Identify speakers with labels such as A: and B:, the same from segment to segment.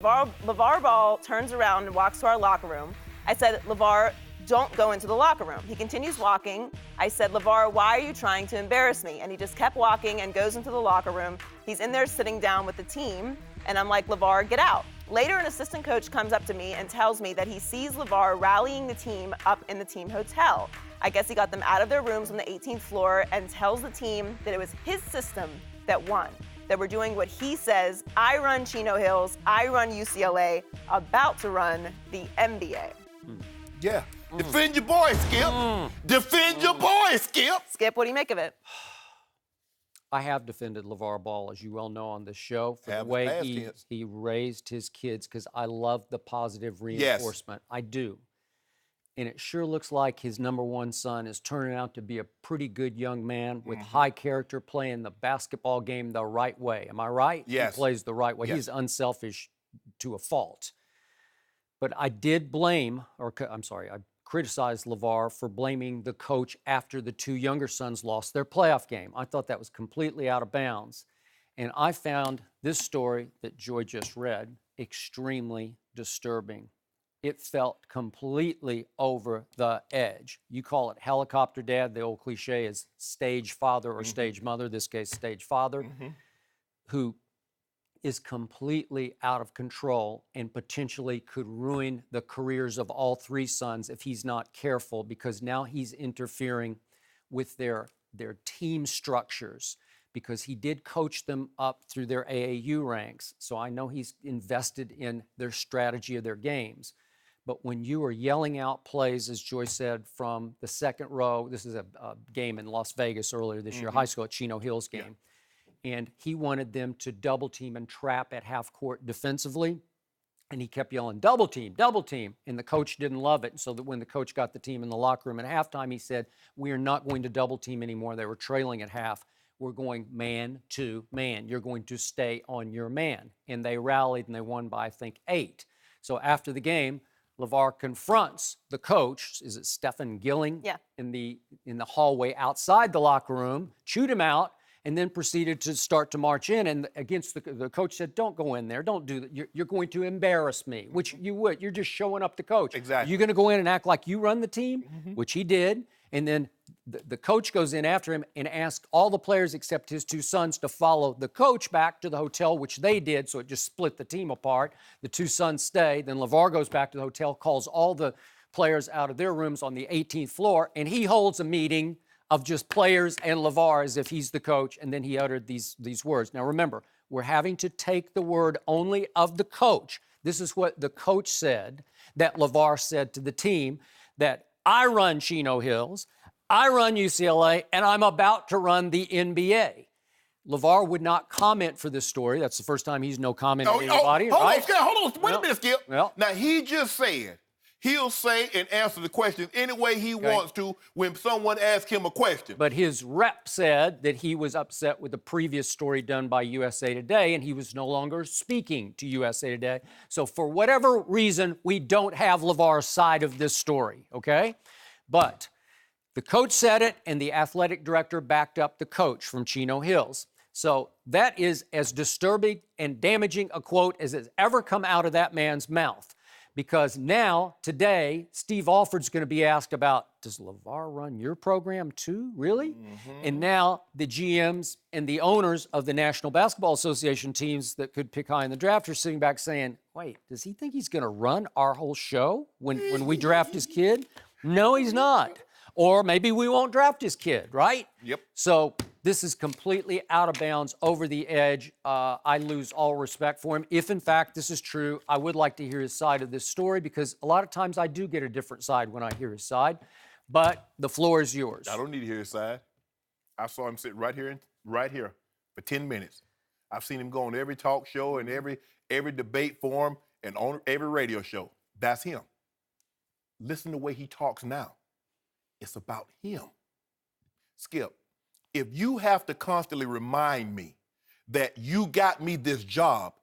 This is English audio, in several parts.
A: LaVar Ball turns around and walks to our locker room. I said, LaVar, don't go into the locker room. He continues walking. I said, LaVar, why are you trying to embarrass me? And he just kept walking and goes into the locker room. He's in there sitting down with the team, and I'm like, LaVar, get out. Later, an assistant coach comes up to me and tells me that he sees LaVar rallying the team up in the team hotel. I guess he got them out of their rooms on the 18th floor and tells the team that it was his system that won, that we're doing what he says. I run Chino Hills, I run UCLA, about to run the NBA.
B: Yeah. Defend your boy, Skip. Defend your boy, Skip.
A: Skip, what do you make of it?
C: I have defended LaVar Ball, as you well know, on this show, for the way he raised his kids, because I love the positive reinforcement. Yes. I do. And it sure looks like his number one son is turning out to be a pretty good young man with high character, playing the basketball game the right way. Am I right?
B: Yes.
C: He plays the right way. Yes. He's unselfish to a fault. But I did blame, or I'm sorry, I criticized LaVar for blaming the coach after the two younger sons lost their playoff game. I thought that was completely out of bounds. And I found this story that Joy just read extremely disturbing. It felt completely over the edge. You call it helicopter dad. The old cliche is stage father or stage mother, this case stage father, who is completely out of control and potentially could ruin the careers of all three sons if he's not careful, because now he's interfering with their team structures, because he did coach them up through their AAU ranks. So I know he's invested in their strategy of their games. But when you are yelling out plays, as Joy said, from the second row, this is a game in Las Vegas earlier this year, high school at Chino Hills game. Yeah. And he wanted them to double team and trap at half court defensively. And he kept yelling, double team, and the coach didn't love it. So that when the coach got the team in the locker room at halftime, he said, we are not going to double team anymore. They were trailing at half. We're going man to man. You're going to stay on your man. And they rallied and they won by, I think, 8. So after the game, LaVar confronts the coach, is it Stephan Gilling? Yeah. In the hallway outside the locker room, chewed him out, and then proceeded to start to march in. And against the coach said, don't go in there. Don't do that. You're going to embarrass me, which you would. You're just showing up the coach.
B: Exactly.
C: You're going to go in and act like you run the team, which he did. And then the coach goes in after him and asks all the players except his two sons to follow the coach back to the hotel, which they did. So it just split the team apart. The two sons stay. Then LaVar goes back to the hotel, calls all the players out of their rooms on the 18th floor, and he holds a meeting of just players and LaVar as if he's the coach, and then he uttered these words. Now remember, we're having to take the word only of the coach. This is what the coach said, that LaVar said to the team, that I run Chino Hills, I run UCLA, and I'm about to run the NBA. LaVar would not comment for this story. That's the first time he's no comment on anybody.
B: Hold on. Wait a minute, Skip. Well, now, he just said he'll say and answer the question any way he wants to when someone asks him a question.
C: But his rep said that he was upset with the previous story done by USA Today, and he was no longer speaking to USA Today. So for whatever reason, we don't have LaVar's side of this story, okay? But the coach said it, and the athletic director backed up the coach from Chino Hills. So that is as disturbing and damaging a quote as has ever come out of that man's mouth. Because now, today, Steve Alford's going to be asked about, does LaVar run your program too, really? And now the GMs and the owners of the National Basketball Association teams that could pick high in the draft are sitting back saying, wait, does he think he's going to run our whole show when we draft his kid? No, he's not. Or maybe we won't draft his kid, right?
B: Yep.
C: So this is completely out of bounds, over the edge. I lose all respect for him. If, in fact, this is true, I would like to hear his side of this story, because a lot of times I do get a different side when I hear his side. But the floor is yours.
B: I don't need to hear his side. I saw him sitting right here for 10 minutes. I've seen him go on every talk show and every debate forum and on every radio show. That's him. Listen to the way he talks now. It's about him. Skip, if you have to constantly remind me that you got me this job,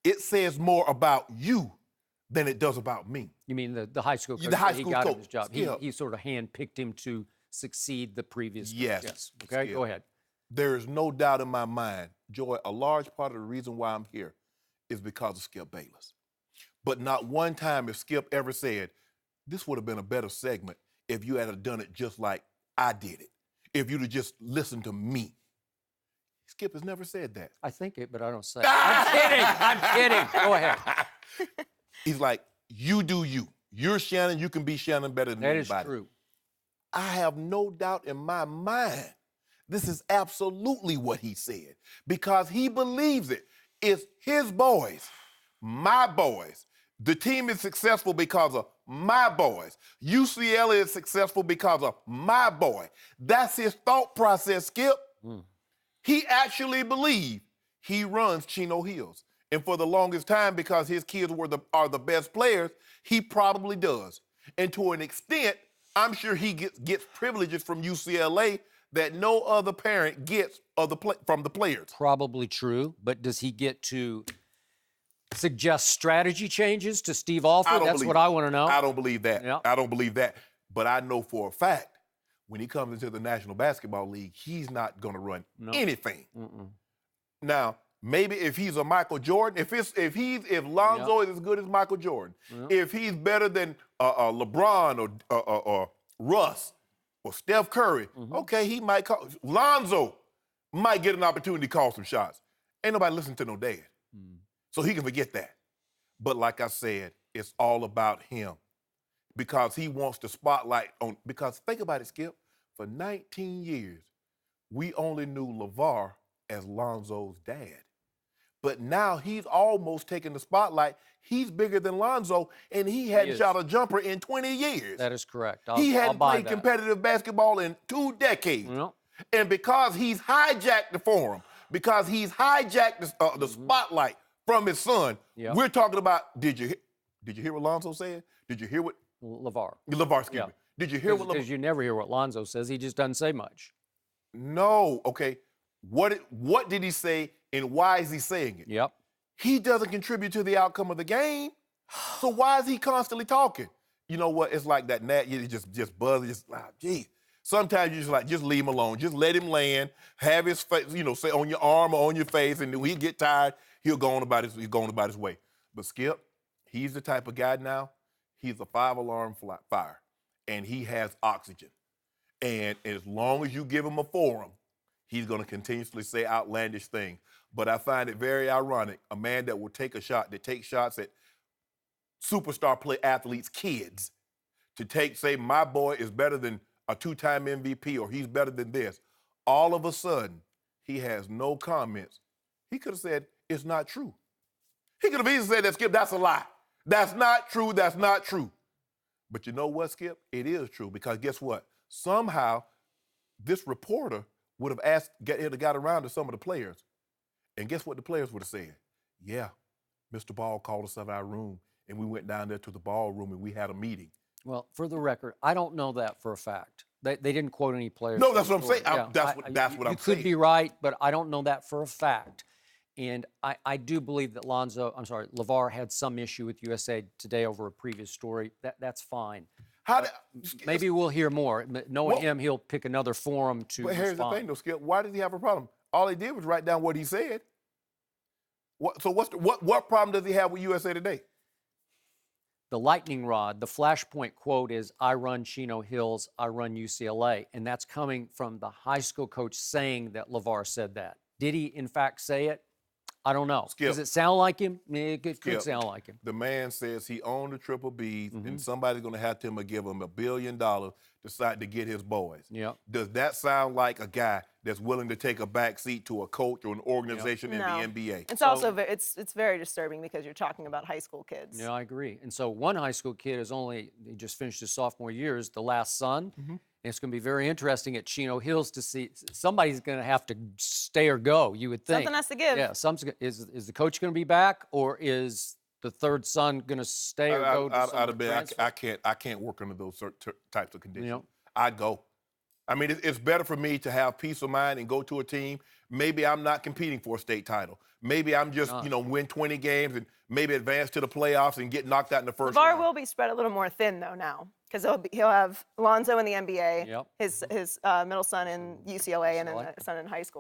B: it says more about you than it does about me.
C: You mean the high school coach?
B: The high school
C: he got
B: coach.
C: him his job. He sort of handpicked him to succeed the previous coach.
B: Yes.
C: Okay,
B: Skip.
C: go ahead.
B: There is no doubt in my mind, Joy, a large part of the reason why I'm here is because of Skip Bayless. But not one time if Skip ever said, this would have been a better segment if you had done it just like I did it. If you'd have just listened to me. Skip has never said that.
C: I think it, but I don't say it. I'm kidding. I'm kidding. Go ahead.
B: He's like, you do you. You're Shannon. You can be Shannon better than anybody.
C: That is true.
B: I have no doubt in my mind this is absolutely what he said because he believes it. It's his boys, my boys. The team is successful because of my boys. UCLA is successful because of my boy. That's his thought process, Skip. He actually believed he runs Chino Hills. And for the longest time, because his kids are the best players, he probably does. And to an extent, I'm sure he gets privileges from UCLA that no other parent gets from the players.
C: Probably true, but does he get to suggest strategy changes to Steve Alford? That's what I want to know.
B: I don't believe that.
C: Yep.
B: I don't believe that. But I know for a fact, when he comes into the National Basketball League, he's not going to run anything. Now, maybe if he's a Michael Jordan, if Lonzo is as good as Michael Jordan, if he's better than LeBron or Russ or Steph Curry, okay, he might call. Lonzo might get an opportunity to call some shots. Ain't nobody listening to no dad. So he can forget that. But like I said, it's all about him because he wants the spotlight on, because think about it, Skip, for 19 years, we only knew LaVar as Lonzo's dad. But now he's almost taking the spotlight. He's bigger than Lonzo, and he hadn't shot a jumper in 20 years.
C: That is correct.
B: He hadn't played competitive basketball in 2 decades. And because he's hijacked the forum, because he's hijacked the spotlight from his son, we're talking about, did you hear what Lonzo said? Did you hear what?
C: LaVar,
B: excuse me. Did you hear what LaVar?
C: Because you never hear what Lonzo says. He just doesn't say much.
B: No, okay. What did he say and why is he saying it?
C: Yep.
B: He doesn't contribute to the outcome of the game. So why is he constantly talking? You know what? It's like that. You just buzz. Gee. Sometimes you just leave him alone. Just let him land. Have his face, say on your arm or on your face, and when he get tired, he'll go on about his way. But Skip, he's the type of guy now. He's a 5-alarm fire, and he has oxygen. And as long as you give him a forum, he's going to continuously say outlandish things. But I find it very ironic, a man that will take that takes shots at superstar athletes' kids, to say my boy is better than a 2-time MVP or he's better than this. All of a sudden, he has no comments. He could have said, it's not true. He could have easily said that, Skip, that's a lie. That's not true, that's not true. But you know what, Skip? It is true, because guess what? Somehow, this reporter would have got around to some of the players. And guess what the players would have said? Yeah, Mr. Ball called us out of our room, and we went down there to the ballroom, and we had a meeting.
C: Well, for the record, I don't know that for a fact. They didn't quote any players.
B: No, that's what I'm saying.
C: Yeah,
B: that's what I'm saying.
C: You could be right, but I don't know that for a fact. And I do believe that LaVar had some issue with USA Today over a previous story. That's fine. Maybe we'll hear more. Knowing him, he'll pick another forum to
B: But here's the thing, though, Skip. Why did he have a problem? All he did was write down what he said. What problem does he have with USA Today?
C: The lightning rod, the flashpoint quote is, I run Chino Hills, I run UCLA. And that's coming from the high school coach saying that LaVar said that. Did he, in fact, say it? I don't know.
B: Skip.
C: Does it sound like him? It could sound like him.
B: The man says he owned the Triple Bs, and somebody's going to have to give him $1 billion to decide to get his boys.
C: Yep.
B: Does that sound like a guy that's willing to take a back seat to a coach or an organization in the NBA?
A: It's also it's very disturbing because you're talking about high school kids.
C: Yeah, I agree. And so one high school kid he just finished his sophomore year, is the last son. And it's going to be very interesting at Chino Hills to see somebody's going to have to stay or go, you would think.
A: Something has to give.
C: Yeah, is the coach going to be back, or is the third son going to stay or go to some transfer?
B: I can't work under those types of conditions. I'd go. I mean, it's better for me to have peace of mind and go to a team. Maybe I'm not competing for a state title. Maybe I'm just, win 20 games and maybe advance to the playoffs and get knocked out in the first round.
A: LaVar will be spread a little more thin, though, now, because he'll have Lonzo in the NBA, his middle son in UCLA, and a son in high school.